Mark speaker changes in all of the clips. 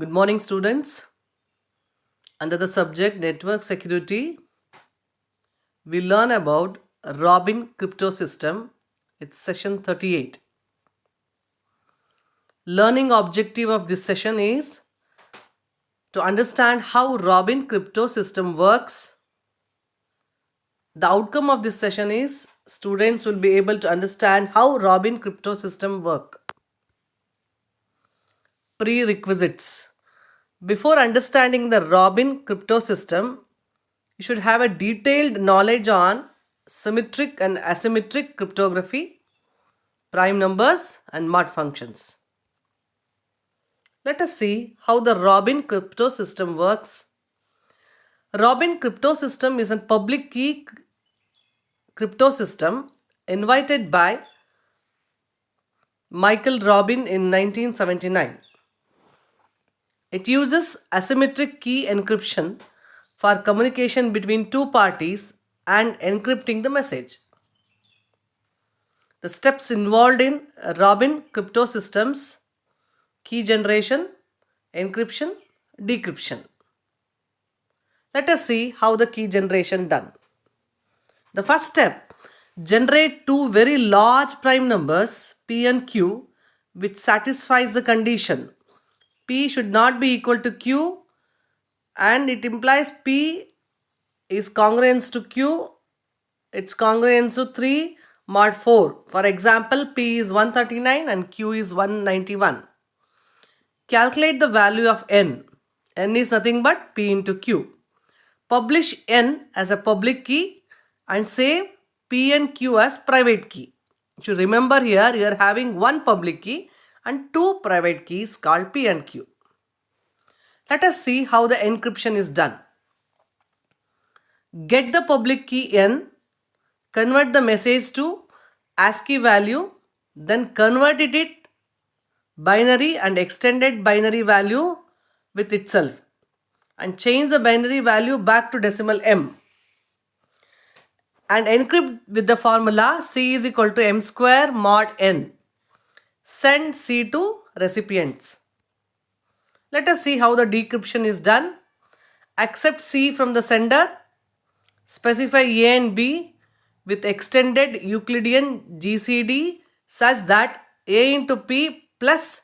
Speaker 1: Good morning, students. Under the subject Network Security, we learn about Robin crypto system. It's session 38. Learning objective of this session is to understand how Robin crypto system works. The outcome of this session is students will be able to understand how Robin crypto system work. Prerequisites. Before understanding the Robin crypto system, you should have a detailed knowledge on symmetric and asymmetric cryptography, prime numbers, and mod functions. Let us see how the Robin crypto system works. Robin crypto system is a public key crypto system invented by Michael Robin in 1979. It uses asymmetric key encryption for communication between two parties and encrypting the message. The steps involved in Robin crypto systems: key generation, encryption, decryption. Let us see how the key generation done. The first step, generate two very large prime numbers P and Q which satisfies the condition P should not be equal to Q, and it implies P is congruent to Q, it's congruent to 3 mod 4. For example, P is 139 and Q is 191. Calculate the value of N. N is nothing but P into Q. Publish N as a public key and save P and Q as private key. You should remember here you are having one public key and two private keys called P and Q. Let us see how the encryption is done. Get the public key N, convert the message to ASCII value, then convert it binary and extended binary value with itself and change the binary value back to decimal M and encrypt with the formula C is equal to M square mod N. Send C to recipients. Let us see how the decryption is done. Accept C from the sender. Specify A and B with extended Euclidean GCD such that A into P plus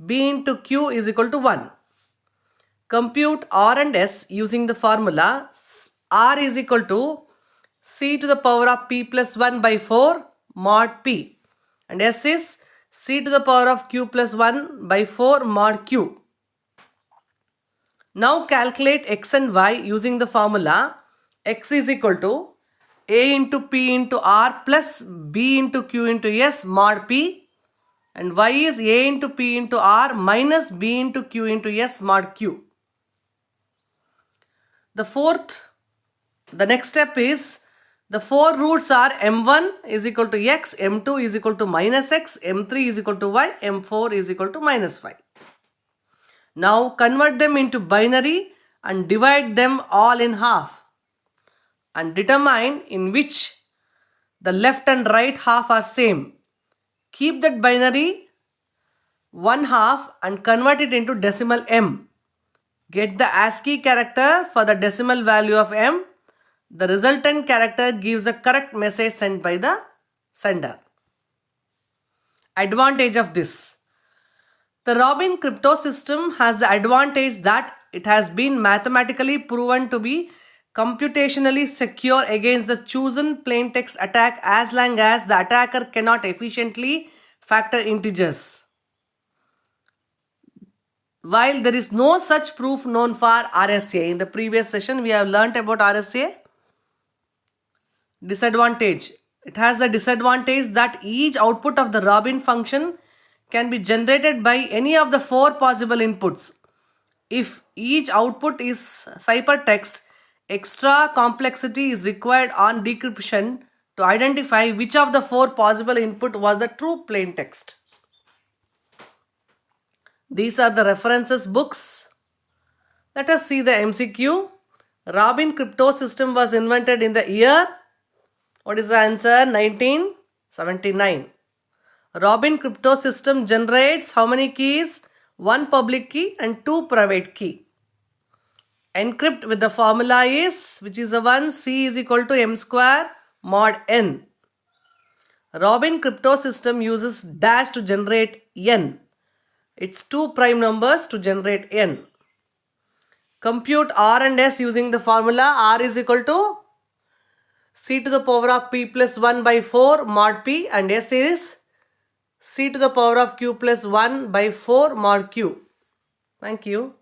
Speaker 1: B into Q is equal to 1. Compute R and S using the formula R is equal to C to the power of P plus 1 by 4 mod P, and S is C to the power of Q plus 1 by 4 mod Q. Now calculate X and Y using the formula X is equal to A into P into R plus B into Q into S mod P, and Y is A into P into R minus B into Q into S mod Q. The next step is the four roots are M1 is equal to X, M2 is equal to minus X, M3 is equal to Y, M4 is equal to minus Y. Now convert them into binary and divide them all in half and determine in which the left and right half are same. Keep that binary one half and convert it into decimal M. Get the ASCII character for the decimal value of M. The resultant character gives the correct message sent by the sender. Advantage of this. The Robin crypto system has the advantage that it has been mathematically proven to be computationally secure against the chosen plaintext attack as long as the attacker cannot efficiently factor integers. While there is no such proof known for RSA. In the previous session we have learnt about RSA. Disadvantage. It has a disadvantage that each output of the Robin function can be generated by any of the four possible inputs. If each output is ciphertext, extra complexity is required on decryption to identify which of the four possible input was the true plain text. These are the references books. Let us see the MCQ. Robin crypto system was invented in the year. What is the answer? 1979. Robin crypto system generates how many keys? one public key and two private key. Encrypt with the formula is, which is the one, C is equal to m square mod n. Robin crypto system uses dash to generate n. It's two prime numbers to generate n. Compute R and S using the formula R is equal to C to the power of P plus 1 by 4 mod P, and S is C to the power of Q plus 1 by 4 mod Q. Thank you.